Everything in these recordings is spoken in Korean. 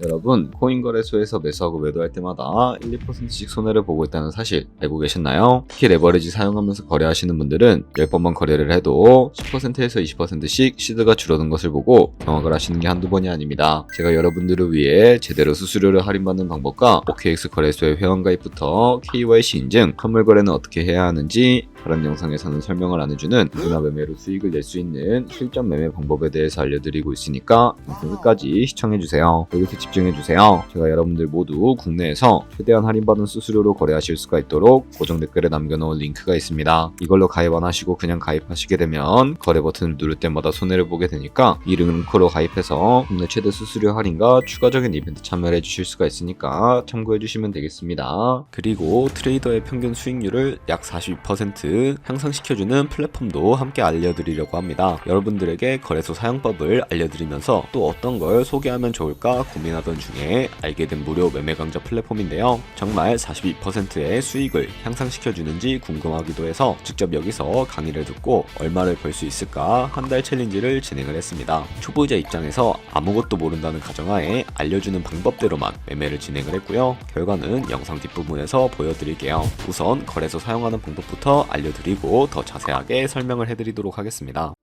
여러분, 코인 거래소에서 매수하고 매도할 때마다 1, 2%씩 손해를 보고 있다는 사실 알고 계셨나요? 특히 레버리지 사용하면서 거래하시는 분들은 10번만 거래를 해도 10%에서 20%씩 시드가 줄어든 것을 보고 경악을 하시는 게 한두 번이 아닙니다. 제가 여러분들을 위해 제대로 수수료를 할인받는 방법과 OKX 거래소의 회원가입부터 KYC 인증, 선물 거래는 어떻게 해야 하는지 다른 영상에서는 설명을 안 해주는 누구나 매매로 수익을 낼 수 있는 실전 매매 방법에 대해서 알려드리고 있으니까 영상 끝까지 시청해주세요. 여기서 집중해주세요. 제가 여러분들 모두 국내에서 최대한 할인받은 수수료로 거래하실 수가 있도록 고정 댓글에 남겨놓은 링크가 있습니다. 이걸로 가입 안 하시고 그냥 가입하시게 되면 거래 버튼을 누를 때마다 손해를 보게 되니까 이 링크로 가입해서 국내 최대 수수료 할인과 추가적인 이벤트 참여를 해주실 수가 있으니까 참고해주시면 되겠습니다. 그리고 트레이더의 평균 수익률을 약 42% 향상시켜주는 플랫폼도 함께 알려드리려고 합니다. 여러분들에게 거래소 사용법을 알려드리면서 또 어떤 걸 소개하면 좋을까 고민하던 중에 알게 된 무료 매매 강좌 플랫폼인데요. 정말 42%의 수익을 향상시켜주는지 궁금하기도 해서 직접 여기서 강의를 듣고 얼마를 벌 수 있을까 한 달 챌린지를 진행을 했습니다. 초보자 입장에서 아무것도 모른다는 가정하에 알려주는 방법대로만 매매를 진행을 했고요. 결과는 영상 뒷부분에서 보여드릴게요. 우선 거래소 사용하는 방법부터 알려드리고 더 자세하게 설명을 해드리도록 하겠습니다.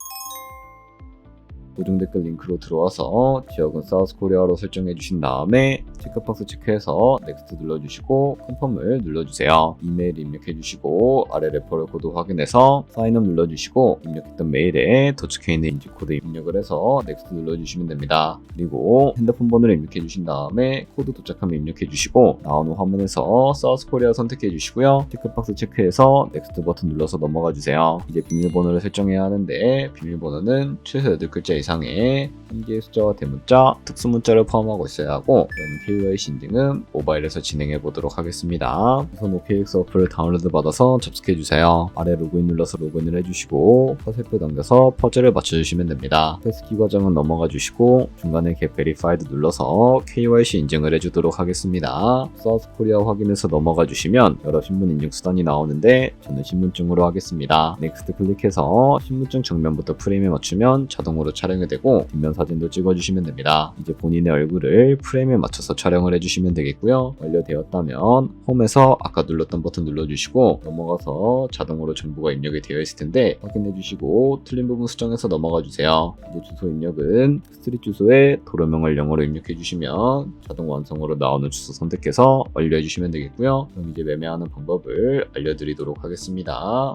고정 댓글 링크로 들어와서 지역은 사우스코리아로 설정해 주신 다음에 체크박스 체크해서 넥스트 눌러주시고 컨펌을 눌러주세요. 이메일 입력해 주시고 아래 레퍼럴 코드 확인해서 사인업 눌러주시고 입력했던 메일에 도착해 있는 인증 코드 입력을 해서 넥스트 눌러주시면 됩니다. 그리고 핸드폰 번호를 입력해 주신 다음에 코드 도착하면 입력해 주시고 나오는 화면에서 사우스코리아 선택해 주시고요. 체크박스 체크해서 넥스트 버튼 눌러서 넘어가 주세요. 이제 비밀번호를 설정해야 하는데 비밀번호는 최소 8글자 이상의 한 개의 숫자와 대문자, 특수문자를 포함하고 있어야 하고 KYC 인증은 모바일에서 진행해 보도록 하겠습니다. 우선 OKX 어플을 다운로드 받아서 접속해 주세요. 아래 로그인 눌러서 로그인을 해주시고 화살표 당겨서 퍼즐을 맞춰주시면 됩니다. 패스키 과정은 넘어가 주시고 중간에 Get Verified 눌러서 KYC 인증을 해주도록 하겠습니다. 사우스코리아 확인해서 넘어가 주시면 여러 신분 인증 수단이 나오는데 저는 신분증으로 하겠습니다. 넥스트 클릭해서 신분증 정면부터 프레임에 맞추면 자동으로 촬영이 되고 뒷면 사진도 찍어주시면 됩니다. 이제 본인의 얼굴을 프레임에 맞춰서 촬영을 해주시면 되겠고요. 완료되었다면 홈에서 아까 눌렀던 버튼 눌러주시고 넘어가서 자동으로 정보가 입력이 되어 있을 텐데 확인해주시고 틀린 부분 수정해서 넘어가주세요. 이제 주소 입력은 스트릿 주소에 도로명을 영어로 입력해주시면 자동 완성으로 나오는 주소 선택해서 완료해주시면 되겠고요. 그럼 이제 매매하는 방법을 알려드리도록 하겠습니다.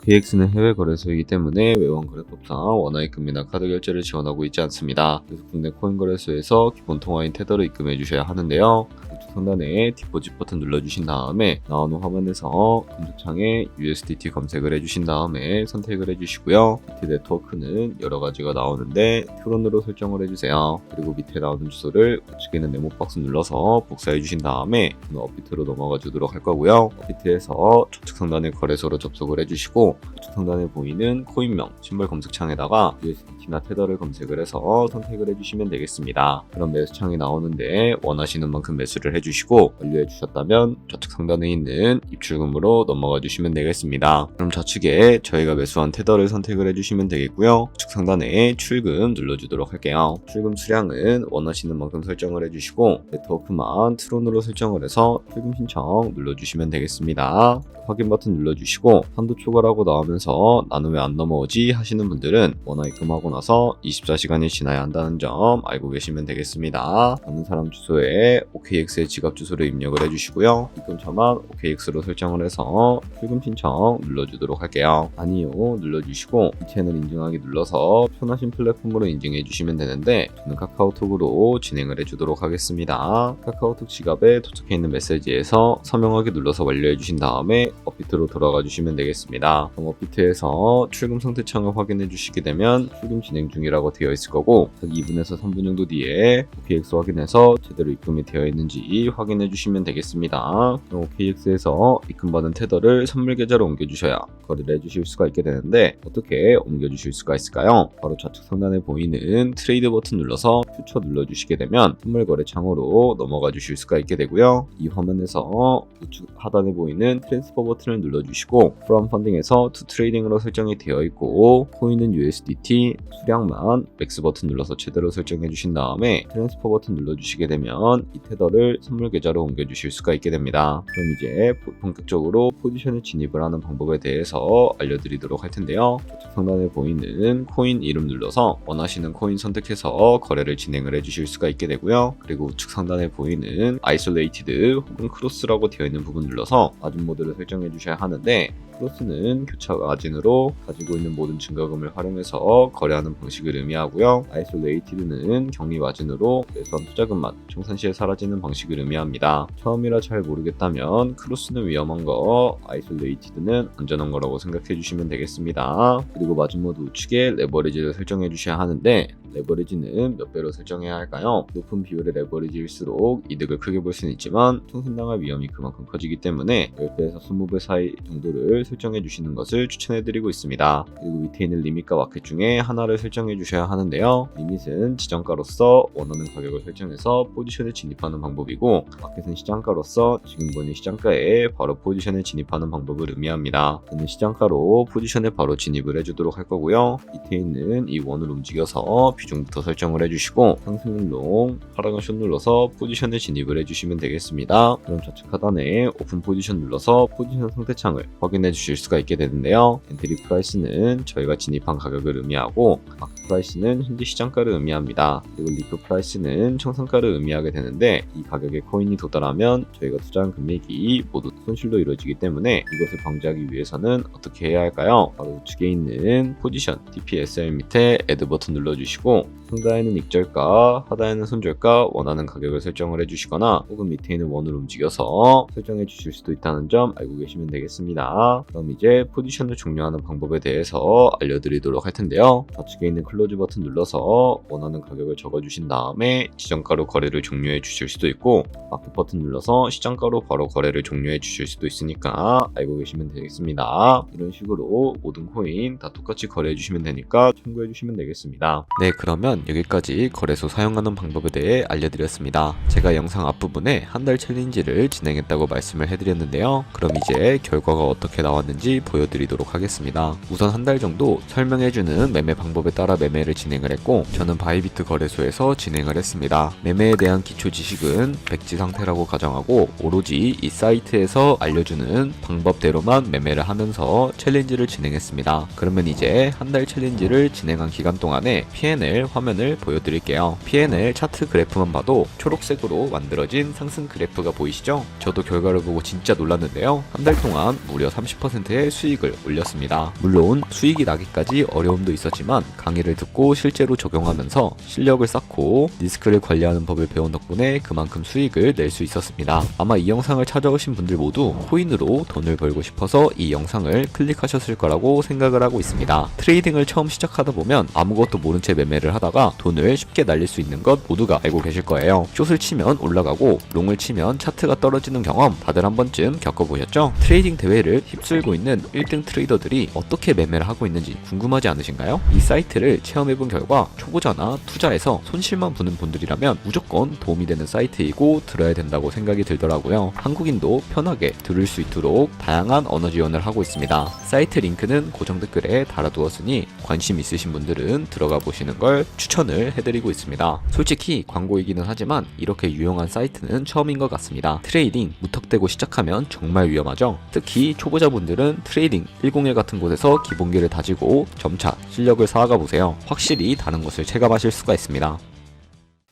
KX는 해외 거래소이기 때문에 외환 거래법상 원화 입금이나 카드 결제를 지원하고 있지 않습니다. 그래서 국내 코인 거래소에서 기본 통화인 테더를 입금해 주셔야 하는데요. 우측 상단에 디포짓 버튼 눌러주신 다음에 나오는 화면에서 검색창에 USDT 검색을 해주신 다음에 선택을 해주시고요. 밑에 네트워크는 여러 가지가 나오는데 트론으로 설정을 해주세요. 그리고 밑에 나오는 주소를 우측에 있는 네모 박스 눌러서 복사해 주신 다음에 업비트로 넘어가 주도록 할 거고요. 업비트에서 좌측 상단의 거래소로 접속을 해주시고 우측 상단에 보이는 코인명 심벌 검색창에다가 USDT나 테더를 검색을 해서 선택을 해주시면 되겠습니다. 그럼 매수창이 나오는데 원하시는 만큼 매수를 해주시고 완료해 주셨다면 좌측 상단에 있는 입출금으로 넘어가 주시면 되겠습니다. 그럼 좌측에 저희가 매수한 테더를 선택을 해주시면 되겠고요. 우측 상단에 출금 눌러주도록 할게요. 출금 수량은 원하시는 만큼 설정을 해주시고 네트워크만 트론으로 설정을 해서 출금 신청 눌러주시면 되겠습니다. 확인 버튼 눌러주시고 한도 초과라고 나오면서 나는 왜 안 넘어오지 하시는 분들은 원화 입금하고 나서 24시간이 지나야 한다는 점 알고 계시면 되겠습니다. 아는 사람 주소에 OKX의 지갑 주소를 입력을 해주시고요. 입금처만 OKX로 설정을 해서 출금 신청 눌러주도록 할게요. 아니요 눌러주시고 이 채널 인증하기 눌러서 편하신 플랫폼으로 인증해 주시면 되는데 저는 카카오톡으로 진행을 해주도록 하겠습니다. 카카오톡 지갑에 도착해 있는 메시지에서 서명하기 눌러서 완료해 주신 다음에 업비트로 돌아가 주시면 되겠습니다. 그럼 업비트에서 출금 상태 창을 확인해 주시게 되면 출금 진행 중이라고 되어 있을 거고 2분에서 3분 정도 뒤에 OKX 확인해서 제대로 입금이 되어 있는지 확인해 주시면 되겠습니다. 그럼 OKX에서 입금받은 테더를 선물 계좌로 옮겨 주셔야 거래를 해 주실 수가 있게 되는데 어떻게 옮겨 주실 수가 있을까요? 바로 좌측 상단에 보이는 트레이드 버튼 눌러서 퓨처 눌러 주시게 되면 선물 거래 창으로 넘어가 주실 수가 있게 되고요. 이 화면에서 우측 하단에 보이는 트랜스퍼 버튼을 눌러주시고 From Funding에서 있고요. 투 트레이딩으로 설정이 되어 있고 코인은 USDT, 수량만 맥스 버튼 눌러서 제대로 설정해 주신 다음에 트랜스퍼 버튼 눌러주시게 되면 이 테더를 선물 계좌로 옮겨주실 수가 있게 됩니다. 그럼 이제 본격적으로 포지션에 진입을 하는 방법에 대해서 알려드리도록 할 텐데요. 좌측 상단에 보이는 코인 이름 눌러서 원하시는 코인 선택해서 거래를 진행을 해주실 수가 있게 되고요. 그리고 우측 상단에 보이는 아이솔레이티드 혹은 크로스라고 되어 있는 부분 눌러서 마진 모드를 설정해 주셔야 하는데, 크로스는 교차 마진으로 가지고 있는 모든 증가금을 활용해서 거래하는 방식을 의미하고요. 아이솔레이티드는 격리 마진으로 매수한 투자금만 청산 시에 사라지는 방식을 의미합니다. 처음이라 잘 모르겠다면 크로스는 위험한 거, 아이솔레이티드는 안전한 거라고 생각해 주시면 되겠습니다. 그리고 마진 모드 우측에 레버리지를 설정해 주셔야 하는데, 레버리지는 몇 배로 설정해야 할까요? 높은 비율의 레버리지일수록 이득을 크게 볼 수는 있지만 통신당할 위험이 그만큼 커지기 때문에 10배에서 20배 사이 정도를 설정해 주시는 것을 추천해 드리고 있습니다. 그리고 밑에 있는 리밋과 마켓 중에 하나를 설정해 주셔야 하는데요. 리밋은 지정가로서 원하는 가격을 설정해서 포지션에 진입하는 방법이고, 마켓은 시장가로서 지금 보는 시장가에 바로 포지션에 진입하는 방법을 의미합니다. 저는 시장가로 포지션에 바로 진입을 해주도록 할 거고요. 밑에 있는 이 원을 움직여서 비중부터 설정을 해주시고 상승 롱, 하락은 숏 눌러서 포지션에 진입을 해주시면 되겠습니다. 그럼 좌측 하단에 오픈 포지션 눌러서 포지션 상태창을 확인해 주실 수가 있게 되는데요. 엔트리 프라이스는 저희가 진입한 가격을 의미하고, 마켓 프라이스는 현재 시장가를 의미합니다. 그리고 리프 프라이스는 청산가를 의미하게 되는데, 이 가격에 코인이 도달하면 저희가 투자한 금액이 모두 손실로 이루어지기 때문에 이것을 방지하기 위해서는 어떻게 해야 할까요? 바로 우측에 있는 포지션 DPSL 밑에 애드 버튼 눌러주시고 상단에는 익절가, 하단에는 손절가 원하는 가격을 설정을 해주시거나 혹은 밑에 있는 원을 움직여서 설정해 주실 수도 있다는 점 알고 계시면 되겠습니다. 그럼 이제 포지션을 종료하는 방법에 대해서 알려드리도록 할 텐데요. 좌측에 있는 클로즈 버튼 눌러서 원하는 가격을 적어주신 다음에 지정가로 거래를 종료해 주실 수도 있고, 마켓 버튼 눌러서 시장가로 바로 거래를 종료해 주실 수도 있으니까 알고 계시면 되겠습니다. 이런 식으로 모든 코인 다 똑같이 거래해 주시면 되니까 참고해 주시면 되겠습니다. 네, 그러면 여기까지 거래소 사용하는 방법에 대해 알려드렸습니다. 제가 영상 앞부분에 한 달 챌린지를 진행했다고 말씀을 해드렸는데요. 그럼 이제 결과가 어떻게 나왔는지 보여드리도록 하겠습니다. 우선 한 달 정도 설명해주는 매매 방법에 따라 매매를 진행을 했고, 저는 바이비트 거래소에서 진행을 했습니다. 매매에 대한 기초 지식은 백지 상태라고 가정하고 오로지 이 사이트에서 알려주는 방법대로만 매매를 하면서 챌린지를 진행했습니다. 그러면 이제 한 달 챌린지를 진행한 기간 동안에 P&L 화면을 보여드릴게요. P&L 차트 그래프만 봐도 초록색으로 만들어진 상승 그래프가 보이시죠? 저도 결과를 보고 진짜 놀랐는데요. 한 달 동안 무려 30%의 수익을 올렸습니다. 물론 수익이 나기까지 어려움도 있었지만 강의를 듣고 실제로 적용하면서 실력을 쌓고 리스크를 관리하는 법을 배운 덕분에 그만큼 수익을 낼 수 있었습니다. 아마 이 영상을 찾아오신 분들 모두 코인으로 돈을 벌고 싶어서 이 영상을 클릭하셨을 거라고 생각을 하고 있습니다. 트레이딩을 처음 시작하다 보면 아무것도 모른 채 매매를 하다가 돈을 쉽게 날릴 수 있는 것 모두가 알고 계실 거예요. 숏을 치면 올라가고 롱을 치면 차트가 떨어지는 경험 다들 한 번쯤 겪어보셨죠? 트레이딩 대회를 휩쓸고 있는 1등 트레이더들이 어떻게 매매를 하고 있는지 궁금하지 않으신가요? 이 사이트를 체험해본 결과 초보자나 투자에서 손실만 보는 분들이라면 무조건 도움이 되는 사이트이고 들어야 된다고 생각이 들더라고요. 한국인도 편하게 들을 수 있도록 다양한 언어 지원을 하고 있습니다. 사이트 링크는 고정 댓글에 달아두었으니 관심 있으신 분들은 들어가 보시는 걸 추천을 해드리고 있습니다. 솔직히 광고이기는 하지만 이렇게 유용한 사이트는 처음인 것 같습니다. 트레이딩 무턱대고 시작하면 정말 위험하죠. 특히 초보자분들은 트레이딩 101 같은 곳에서 기본기를 다지고 점차 실력을 쌓아가 보세요. 확실히 다른 것을 체감하실 수가 있습니다.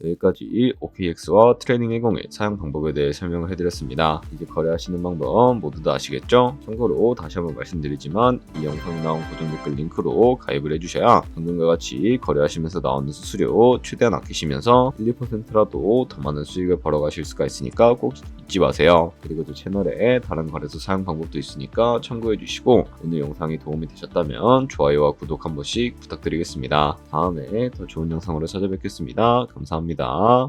여기까지 OKX와 트레이딩 101 사용 방법에 대해 설명을 해드렸습니다. 이제 거래하시는 방법 모두 다 아시겠죠? 참고로 다시 한번 말씀드리지만 이 영상에 나온 고정 댓글 링크로 가입을 해주셔야 방금과 같이 거래하시면서 나오는 수수료 최대한 아끼시면서 1, 2%라도 더 많은 수익을 벌어가실 수가 있으니까 꼭 잊지 마세요. 그리고 또 채널에 다른 거래소 사용 방법도 있으니까 참고해주시고, 오늘 영상이 도움이 되셨다면 좋아요와 구독 한 번씩 부탁드리겠습니다. 다음에 더 좋은 영상으로 찾아뵙겠습니다. 감사합니다.